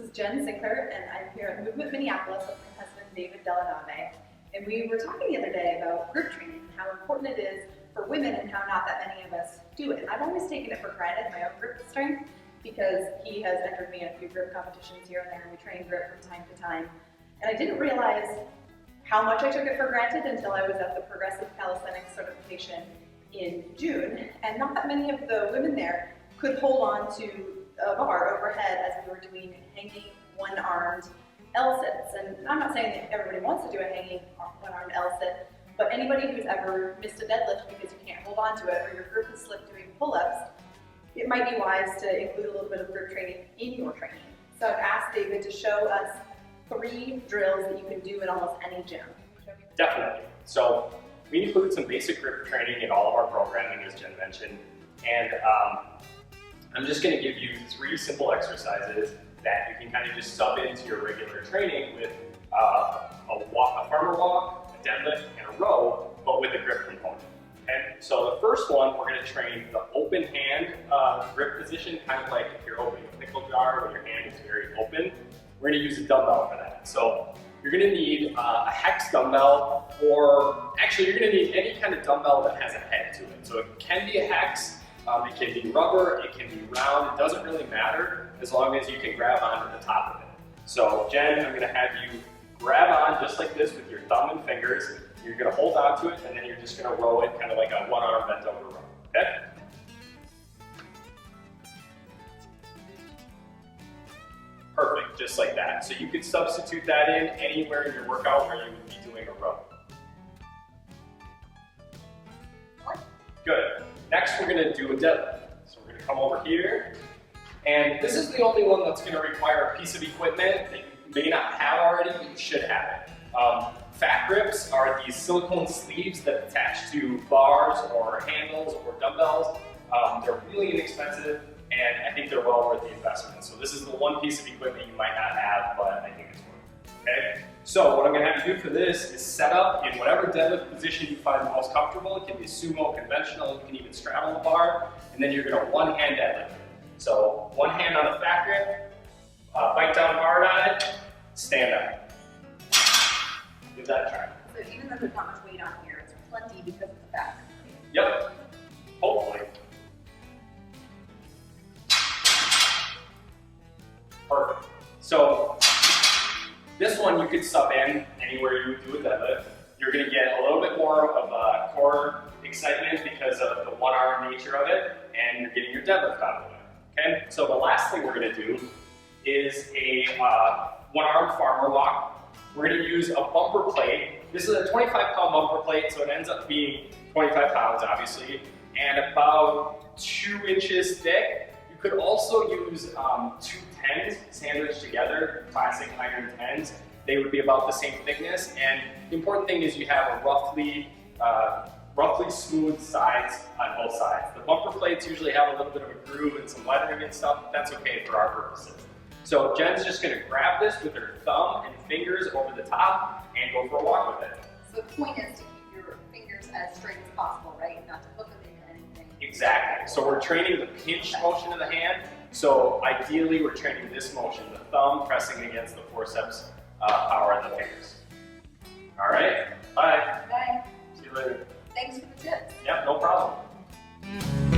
is Jen Sinkler, and I'm here at Movement Minneapolis with my husband, David Delanave. And we were talking the other day about grip training and how important it is for women and how not that many of us do it. I've always taken it for granted, my own grip strength, because he has entered me in a few grip competitions here and there, and we train grip from time to time. And I didn't realize how much I took it for granted until I was at the Progressive Calisthenics certification in June, and not that many of the women there could hold on to a bar overhead as we were doing hanging one-armed L-sits. And I'm not saying that everybody wants to do a hanging one-armed L-sit, but anybody who's ever missed a deadlift because you can't hold on to it or your grip is slipped doing pull-ups, it might be wise to include a little bit of grip training in your training. So I've asked David to show us 3 drills that you can do in almost any gym. Definitely. So we include some basic grip training in all of our programming, as Jen mentioned, and I'm just going to give you 3 simple exercises that you can kind of just sub into your regular training with a farmer walk, a deadlift, and a row, but with a grip component. Okay? So the first one, we're going to train the open hand grip position, kind of like if you're opening a pickle jar where your hand is very open. We're going to use a dumbbell for that. So you're going to need a hex dumbbell, or actually you're going to need any kind of dumbbell that has a head to it. So it can be a hex, it can be rubber, it can be round, it doesn't really matter as long as you can grab onto the top of it. So Jen, I'm going to have you grab on just like this with your thumb and fingers. You're going to hold on to it, and then you're just going to row it kind of like a one-arm bent over row. Okay? Perfect, just like that. So you could substitute that in anywhere in your workout where you would be doing a row. Good. Next, we're going to do a deadlift. So we're going to come over here, and this is the only one that's going to require a piece of equipment that you may not have already, but you should have it. Fat grips are these silicone sleeves that attach to bars or handles or dumbbells. They're really inexpensive, and I think they're well worth the investment. So this is the one piece of equipment you might not have, but I think it's worth it. Okay? So what I'm going to have you do for this is set up in whatever deadlift position you find most comfortable. It can be sumo, conventional, you can even straddle the bar, and then you're going to one-hand deadlift. So one hand on the fat grip, bite down hard on it, stand up. Give that a try. So even though there's not much weight on here, it's plenty because of the fat. Yep, hopefully. Perfect. So this one you could sub in anywhere you would do a deadlift. You're going to get a little bit more of core excitement because of the one-arm nature of it, and you're getting your deadlift out of it. Okay? So the last thing we're going to do is a one-arm farmer walk. We're going to use a bumper plate. This is a 25-pound bumper plate, so it ends up being 25 pounds, obviously, and about 2 inches thick. You could also use 2 tens sandwiched together, classic iron tens. They would be about the same thickness, and the important thing is you have a roughly smooth sides on both sides. The bumper plates usually have a little bit of a groove and some lettering and stuff, but that's okay for our purposes. So Jen's just going to grab this with her thumb and fingers over the top and go for a walk with it. So the point is to keep your fingers as straight as possible, right? Not to hook them into anything. Exactly. So we're training the pinch motion of the hand. So ideally we're training this motion, the thumb pressing against the forceps power of the fingers. All right. Bye. Bye. See you later. Thanks for the tips. Yep, no problem.